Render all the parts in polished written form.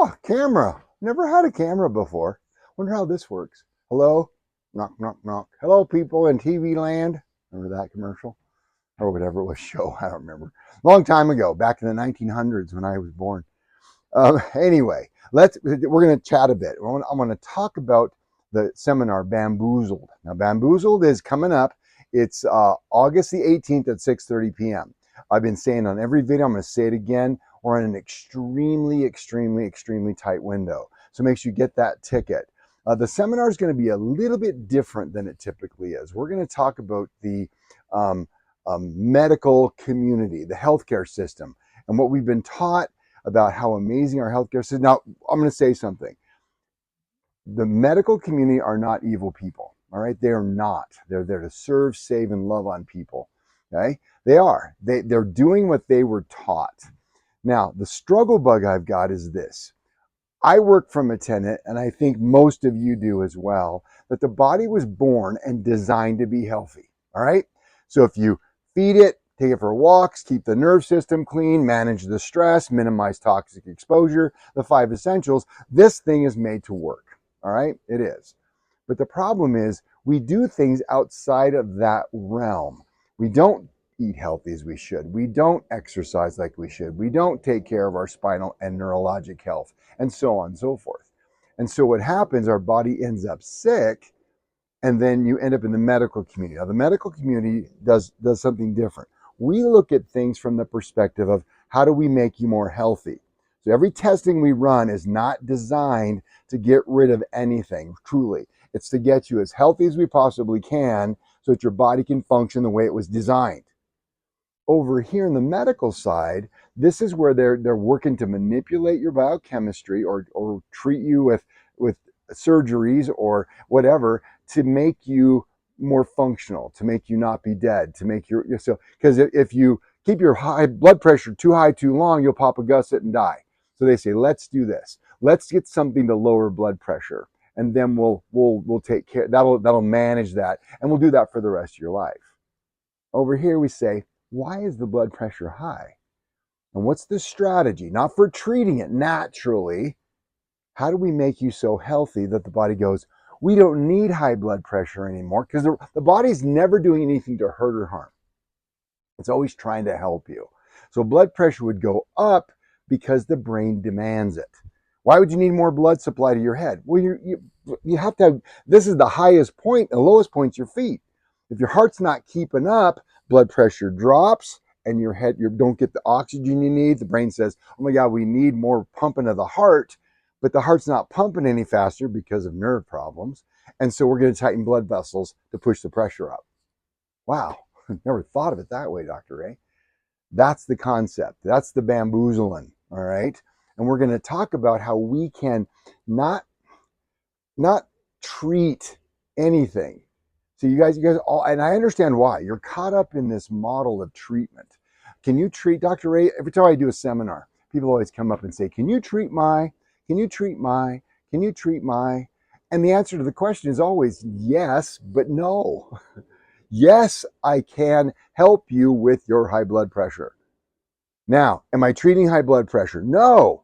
Oh, camera. Never had a camera before. Wonder how this works. Hello? Knock, knock, knock. Hello, people in TV land. Remember that commercial? Or whatever it was, show. I don't remember. Long time ago, back in the 1900s when I was born. Anyway, we're going to chat a bit. I'm going to talk about the seminar Bamboozled. Now, Bamboozled is coming up. It's August the 18th at 6:30 p.m. I've been saying on every video, I'm going to say it again. We're in an extremely, extremely, extremely tight window. So make sure you get that ticket. The seminar is going to be a little bit different than it typically is. We're going to talk about the medical community, the healthcare system, and what we've been taught about how amazing our healthcare system. Now, I'm going to say something. The medical community are not evil people. All right, they are not. They're there to serve, save, and love on people. Okay, they are. They're doing what they were taught. Now, the struggle bug I've got is this. I work from a tenet, and I think most of you do as well, that the body was born and designed to be healthy. All right, so if you feed it, take it for walks, keep the nerve system clean, manage the stress, minimize toxic exposure, the 5 essentials, this thing is made to work. All right, it is. But the problem is we do things outside of that realm. We don't eat healthy as we should. We don't exercise like we should. We don't take care of our spinal and neurologic health, and so on and so forth. And so what happens, our body ends up sick, and then you end up in the medical community. Now, the medical community does something different. We look at things from the perspective of how do we make you more healthy? So every testing we run is not designed to get rid of anything, truly. It's to get you as healthy as we possibly can so that your body can function the way it was designed. Over here in the medical side, this is where they're working to manipulate your biochemistry or treat you with surgeries or whatever to make you more functional, to make you not be dead, to make yourself, because if you keep your high blood pressure too high too long, you'll pop a gusset and die. So they say, let's do this. Let's get something to lower blood pressure, and then we'll take care. That'll manage that, and we'll do that for the rest of your life. Over here we say, why is the blood pressure high? And what's the strategy? Not for treating it naturally. How do we make you so healthy that the body goes, we don't need high blood pressure anymore? Because the body's never doing anything to hurt or harm. It's always trying to help you. So blood pressure would go up because the brain demands it. Why would you need more blood supply to your head? Well, you have to have, this is the highest point, the lowest point's your feet. If your heart's not keeping up, blood pressure drops and your head, you don't get the oxygen you need. The brain says, oh my God, we need more pumping of the heart, but the heart's not pumping any faster because of nerve problems. And so we're going to tighten blood vessels to push the pressure up. Wow, never thought of it that way, Dr. Ray. That's the concept. That's the bamboozling, all right? And we're going to talk about how we can not treat anything. So you guys all, and I understand why. You're caught up in this model of treatment. Can you treat, Dr. Ray? Every time I do a seminar, people always come up and say, can you treat my, can you treat my, can you treat my? And the answer to the question is always yes, but no. Yes, I can help you with your high blood pressure. Now, am I treating high blood pressure? No,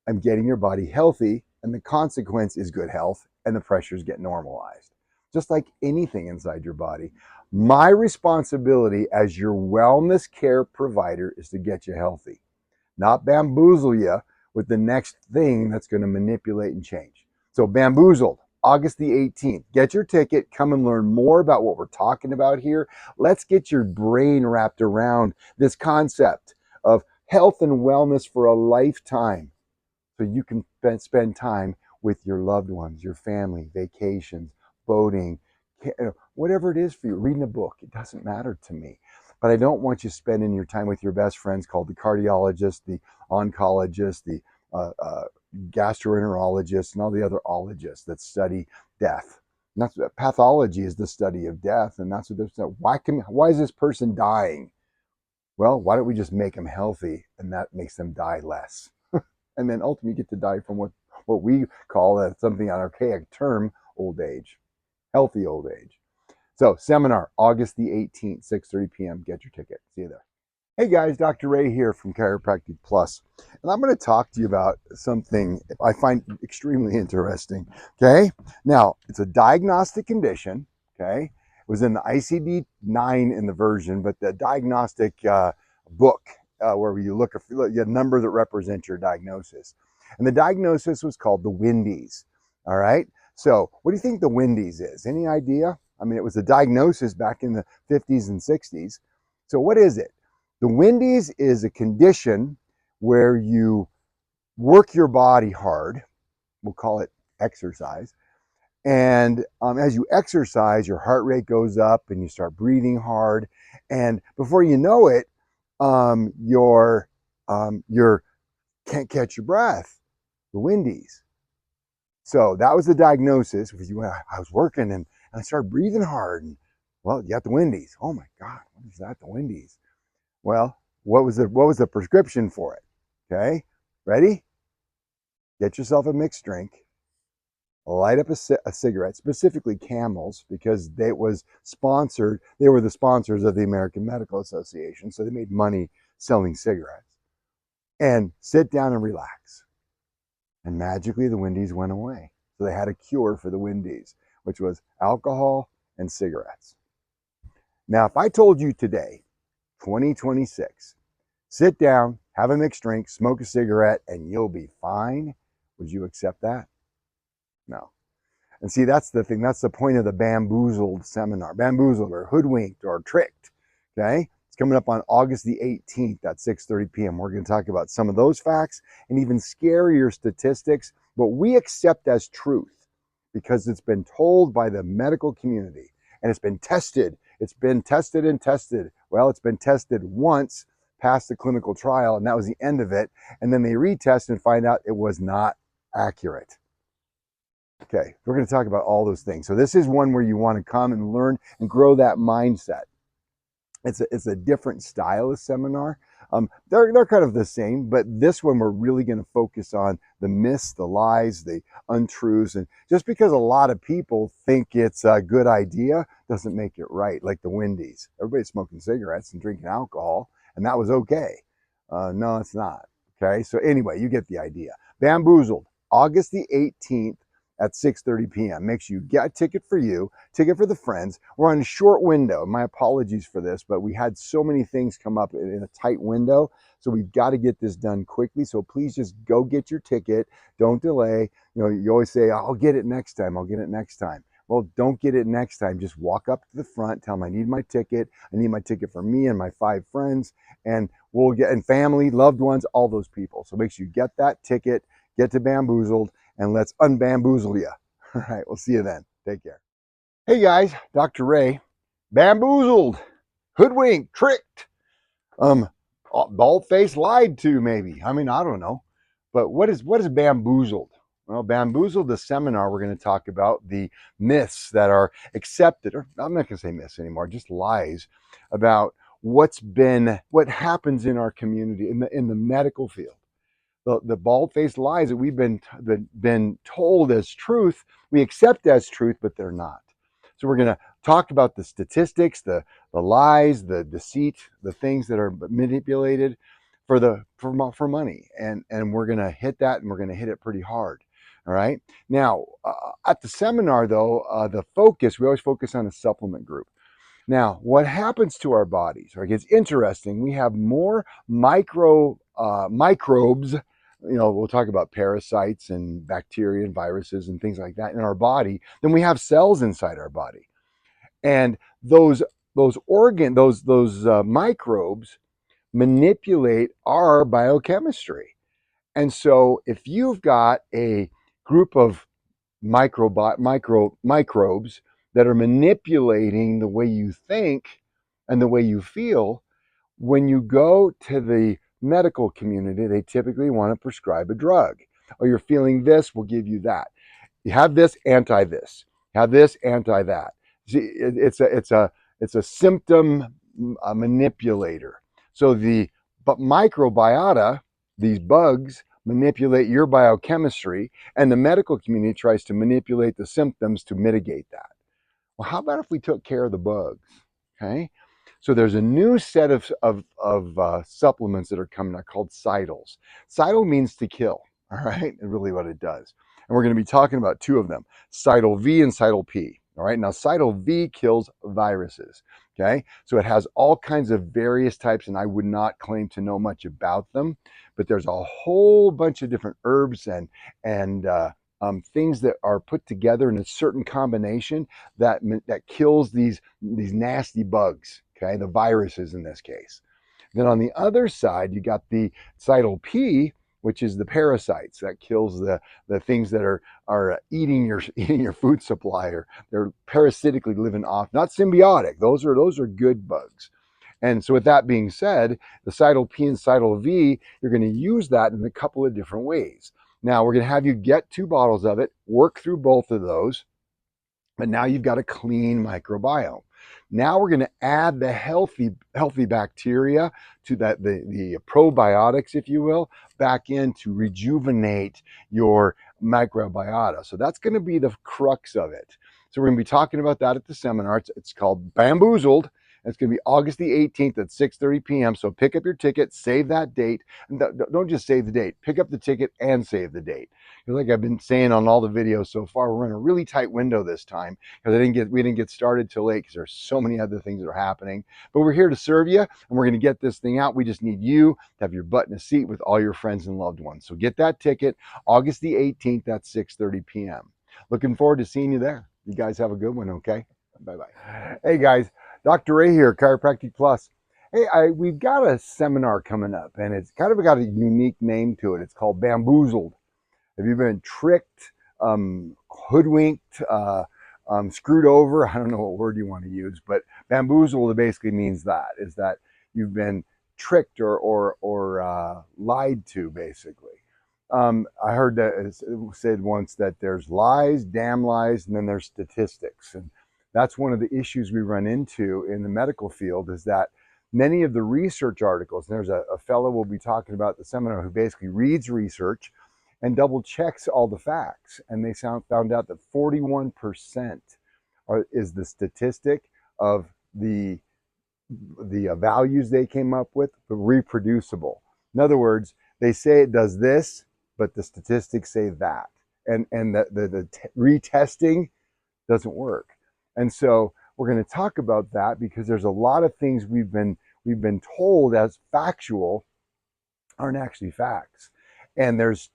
I'm getting your body healthy, and the consequence is good health, and the pressures get normalized. Just like anything inside your body. My responsibility as your wellness care provider is to get you healthy, not bamboozle you with the next thing that's going to manipulate and change. So Bamboozled, August the 18th. Get your ticket. Come and learn more about what we're talking about here. Let's get your brain wrapped around this concept of health and wellness for a lifetime so you can spend time with your loved ones, your family, vacations, boating, whatever it is for you, reading a book. It doesn't matter to me. But I don't want you spending your time with your best friends called the cardiologist, the oncologist, the gastroenterologist, and all the other ologists that study death. And that's pathology is the study of death, and that's what they're saying. Why is this person dying? Well, why don't we just make them healthy, and that makes them die less, and then ultimately get to die from what we call something an archaic term, old age, healthy old age. So seminar, August the 18th, 6:30 p.m. Get your ticket. See you there. Hey guys, Dr. Ray here from Chiropractic Plus, and I'm going to talk to you about something I find extremely interesting. Okay, now it's a diagnostic condition. Okay, it was in the ICD-9 in the version, but the diagnostic book where you look at a number that represents your diagnosis, and the diagnosis was called the Windies. All right, so what do you think the Windies is? Any idea? I mean, it was a diagnosis back in the 50s and 60s. So what is it? The Windies is a condition where you work your body hard. We'll call it exercise. And as you exercise, your heart rate goes up and you start breathing hard. And before you know it, you're can't catch your breath. The Windies. So that was the diagnosis. I was working and I started breathing hard. And well, you got the Windies. Oh my God, what is that? The Windies. Well, what was the prescription for it? Okay, ready? Get yourself a mixed drink, light up a cigarette, specifically Camels, because they was sponsored. They were the sponsors of the American Medical Association, so they made money selling cigarettes. And sit down and relax. And magically, the Windies went away. So they had a cure for the Windies, which was alcohol and cigarettes. Now, if I told you today, 2026, sit down, have a mixed drink, smoke a cigarette, and you'll be fine, would you accept that? No. And see, that's the thing. That's the point of the Bamboozled seminar. Bamboozled or hoodwinked or tricked. Okay? It's coming up on August the 18th at 6:30 p.m. We're going to talk about some of those facts and even scarier statistics, but we accept as truth because it's been told by the medical community and it's been tested. It's been tested and tested. Well, it's been tested once past the clinical trial, and that was the end of it. And then they retest and find out it was not accurate. Okay, we're going to talk about all those things. So this is one where you want to come and learn and grow that mindset. It's a different style of seminar. They're kind of the same, but this one we're really going to focus on the myths, the lies, the untruths, and just because a lot of people think it's a good idea doesn't make it right. Like the Windies, everybody's smoking cigarettes and drinking alcohol, and that was okay. No, it's not. Okay, so anyway, you get the idea. Bamboozled, August the 18th at 6:30 p.m. Make sure you get a ticket for you, ticket for the friends. We're on a short window. My apologies for this, but we had so many things come up in a tight window. So we've got to get this done quickly. So please just go get your ticket. Don't delay. You know, you always say, I'll get it next time. I'll get it next time. Well, don't get it next time. Just walk up to the front, tell them I need my ticket. I need my ticket for me and my 5 friends, and we'll get, and family, loved ones, all those people. So make sure you get that ticket, get to Bamboozled, and let's unbamboozle you. All right, we'll see you then. Take care. Hey guys, Dr. Ray. Bamboozled, hoodwinked, tricked, bald faced, lied to, maybe. I mean, I don't know. But what is bamboozled? Well, bamboozled, the seminar, we're going to talk about the myths that are accepted, or I'm not going to say myths anymore, just lies about what happens in our community in the medical field. The bald-faced lies that we've been told as truth, we accept as truth, but they're not. So we're going to talk about the statistics, the lies, the deceit, the things that are manipulated for money, and we're going to hit that, and we're going to hit it pretty hard. All right. Now, at the seminar, though, we always focus on a supplement group. Now, what happens to our bodies? Right, it's interesting. We have more microbes. You know, we'll talk about parasites and bacteria and viruses and things like that in our body than we have cells inside our body. And those microbes manipulate our biochemistry. And so, if you've got a group of microbes that are manipulating the way you think and the way you feel, when you go to the medical community, they typically want to prescribe a drug. Oh, you're feeling this, we'll give you that. You have this, anti this. Have this, anti that. See, it's a symptom manipulator. So but microbiota, these bugs, manipulate your biochemistry, and the medical community tries to manipulate the symptoms to mitigate that. Well, how about if we took care of the bugs? Okay. So there's a new set of supplements that are coming out called Cytles. Cytle means to kill, all right, and really what it does. And we're going to be talking about two of them, Cytle V and Cytle P. All right, now Cytle V kills viruses. Okay, so it has all kinds of various types, and I would not claim to know much about them, but there's a whole bunch of different herbs and things that are put together in a certain combination that kills these nasty bugs. Okay, the viruses in this case. Then on the other side, you got the Cytle P, which is the parasites that kills the things that are eating your food supply, or they're parasitically living off, not symbiotic. Those are good bugs. And so with that being said, the Cytle P and Cytle V, you're going to use that in a couple of different ways. Now we're going to have you get 2 bottles of it, work through both of those, but now you've got a clean microbiome. Now we're going to add the healthy bacteria to the probiotics, if you will, back in to rejuvenate your microbiota. So that's going to be the crux of it. So we're going to be talking about that at the seminar. It's called Bamboozled. It's going to be August the 18th at 6:30 p.m. So pick up your ticket, save that date. And don't just save the date. Pick up the ticket and save the date. Like I've been saying on all the videos so far, we're in a really tight window this time because we didn't get started till late because there's so many other things that are happening. But we're here to serve you, and we're going to get this thing out. We just need you to have your butt in a seat with all your friends and loved ones. So get that ticket, August the 18th at 6:30 p.m. Looking forward to seeing you there. You guys have a good one, okay? Bye-bye. Hey guys, Dr. Ray here, Chiropractic Plus. Hey, we've got a seminar coming up, and it's kind of got a unique name to it. It's called Bamboozled. Have you been tricked, hoodwinked, screwed over? I don't know what word you want to use, but bamboozled basically means is that you've been tricked or lied to, basically. I heard that it said once that there's lies, damn lies, and then there's statistics. And that's one of the issues we run into in the medical field is that many of the research articles, and there's a fellow we'll be talking about at the seminar who basically reads research and double checks all the facts. And they found out that 41% is the statistic of the values they came up with, but reproducible. In other words, they say it does this, but the statistics say that. And the retesting doesn't work. And so we're going to talk about that because there's a lot of things we've been told as factual aren't actually facts. And there's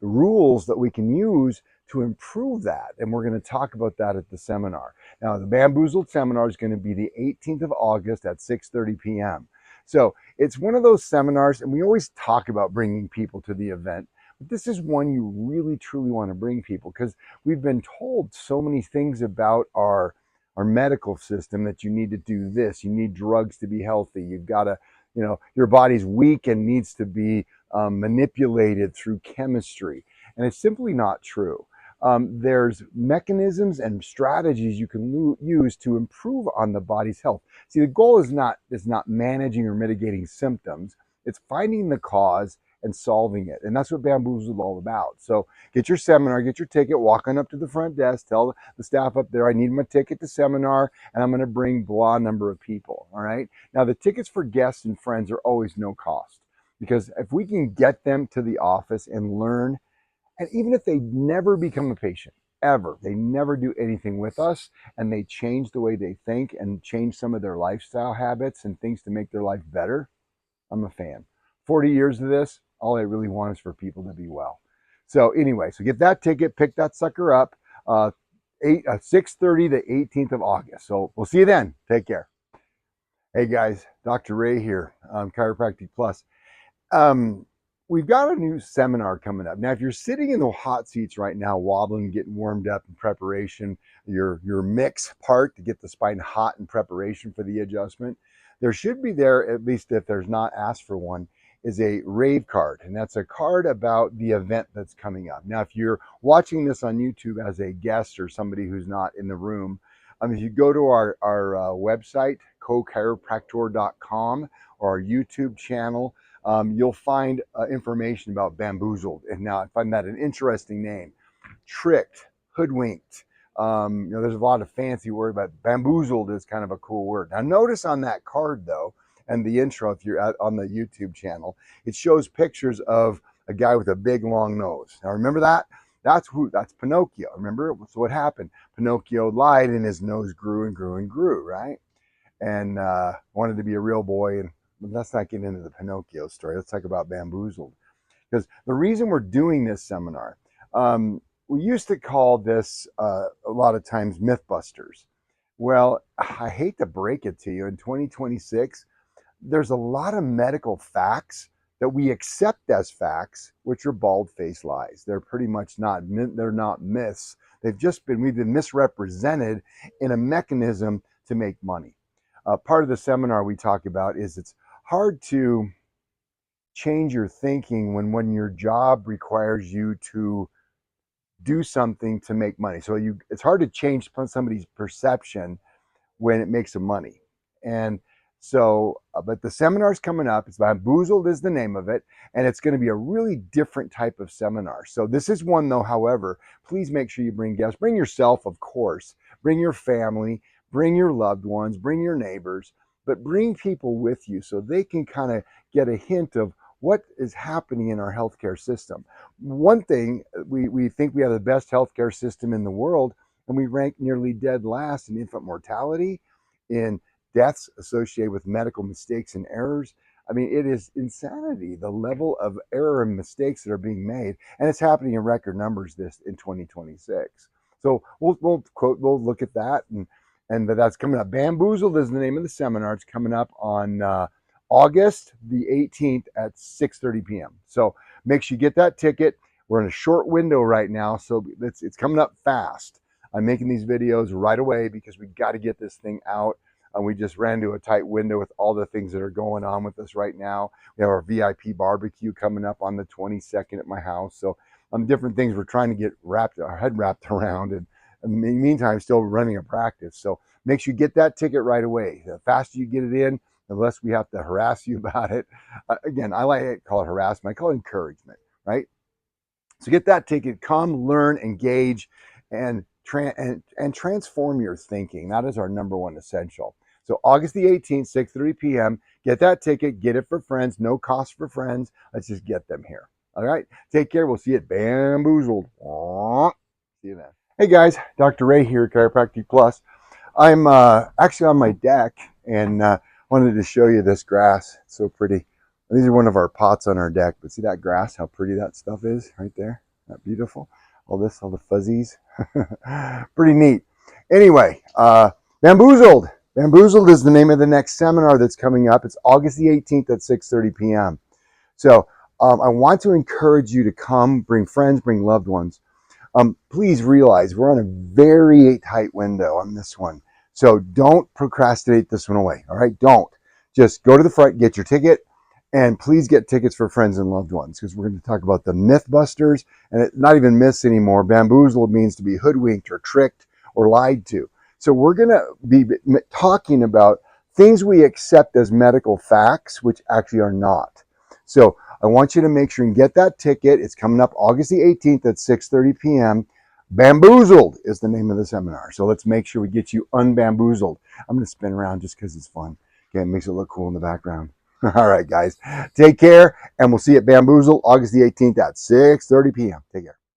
rules that we can use to improve that. And we're going to talk about that at the seminar. Now, the Bamboozled seminar is going to be the 18th of August at 6:30 p.m. So it's one of those seminars, and we always talk about bringing people to the event. But this is one you really, truly want to bring people because we've been told so many things about our medical system that you need to do this. You need drugs to be healthy. You've got to, your body's weak and needs to be manipulated through chemistry. And it's simply not true. There's mechanisms and strategies you can use to improve on the body's health. See, the goal is not managing or mitigating symptoms. It's finding the cause and solving it. And that's what Bamboozled is all about. So get your seminar, get your ticket, walk on up to the front desk, tell the staff up there, I need my ticket to seminar, and I'm going to bring blah number of people. All right. Now, the tickets for guests and friends are always no cost because if we can get them to the office and learn, and even if they never become a patient, ever, they never do anything with us, and they change the way they think and change some of their lifestyle habits and things to make their life better, I'm a fan. 40 years of this, all I really want is for people to be well. So anyway, so get that ticket, pick that sucker up, 6:30 the 18th of August. So we'll see you then. Take care. Hey guys, Dr. Ray here, Chiropractic Plus. We've got a new seminar coming up. Now, if you're sitting in the hot seats right now, wobbling, getting warmed up in preparation, your mix part to get the spine hot in preparation for the adjustment, there should be there, at least if there's not asked for one, is a rave card. And that's a card about the event that's coming up. Now, if you're watching this on YouTube as a guest or somebody who's not in the room, if you go to our website, cochiropractor.com, or our YouTube channel, you'll find information about Bamboozled. And now I find that an interesting name. Tricked, hoodwinked, There's a lot of fancy word, but bamboozled is kind of a cool word. Now, notice on that card though, and the intro, if you're on the YouTube channel, it shows pictures of a guy with a big long nose. Now, remember that? That's Pinocchio. Remember? So what happened? Pinocchio lied, and his nose grew and grew and grew, right? And wanted to be a real boy. And let's not get into the Pinocchio story. Let's talk about bamboozled. Because the reason we're doing this seminar, we used to call this a lot of times Mythbusters. Well, I hate to break it to you, in 2026, there's a lot of medical facts that we accept as facts, which are bald-faced lies. They're pretty much not, they're not myths. We've been misrepresented in a mechanism to make money. Part of the seminar we talk about is it's hard to change your thinking when your job requires you to do something to make money. So it's hard to change somebody's perception when it makes them money. And so, but the seminar's coming up. It's Bamboozled is the name of it, and it's going to be a really different type of seminar. So this is one though, however, please make sure you bring guests. Bring yourself, of course. Bring your family, bring your loved ones, bring your neighbors, but bring people with you so they can kind of get a hint of what is happening in our healthcare system. One thing, we think we have the best healthcare system in the world, and we rank nearly dead last in infant mortality, in deaths associated with medical mistakes and errors. I mean, it is insanity, the level of error and mistakes that are being made, and it's happening in record numbers this in 2026. So we'll look at that, and that's coming up. Bamboozled is the name of the seminar. It's coming up on August the 18th at 6:30 p.m. So make sure you get that ticket. We're in a short window right now, so it's coming up fast. I'm making these videos right away because we got to get this thing out. We just ran into a tight window with all the things that are going on with us right now. We have our VIP barbecue coming up on the 22nd at my house. So different things we're trying to get our head wrapped around, and in the meantime, still running a practice. So make sure you get that ticket right away. The faster you get it in, the less we have to harass you about it. Again, I like to call it harassment. I call it encouragement, right? So get that ticket, come, learn, engage, and transform your thinking. That is our number one essential. So August the 18th, 6:30 p.m. Get that ticket. Get it for friends. No cost for friends. Let's just get them here. All right. Take care. We'll see you at Bamboozled. See you then. Hey guys, Dr. Ray here, Chiropractic Plus. I'm actually on my deck and wanted to show you this grass. It's so pretty. These are one of our pots on our deck, but see that grass, how pretty that stuff is right there? Isn't that beautiful? All the fuzzies. Pretty neat. Anyway, Bamboozled. Bamboozled is the name of the next seminar that's coming up. It's August the 18th at 6:30 p.m. So I want to encourage you to come, bring friends, bring loved ones. Please realize we're on a very tight window on this one. So don't procrastinate this one away. All right, don't. Just go to the front, get your ticket, and please get tickets for friends and loved ones, because we're going to talk about the Mythbusters, and it's not even myths anymore. Bamboozled means to be hoodwinked or tricked or lied to. So we're going to be talking about things we accept as medical facts, which actually are not. So I want you to make sure and get that ticket. It's coming up August the 18th at 6:30 p.m. Bamboozled is the name of the seminar. So let's make sure we get you unbamboozled. I'm going to spin around just because it's fun. Okay, it makes it look cool in the background. All right, guys. Take care, and we'll see you at Bamboozled August the 18th at 6:30 p.m. Take care.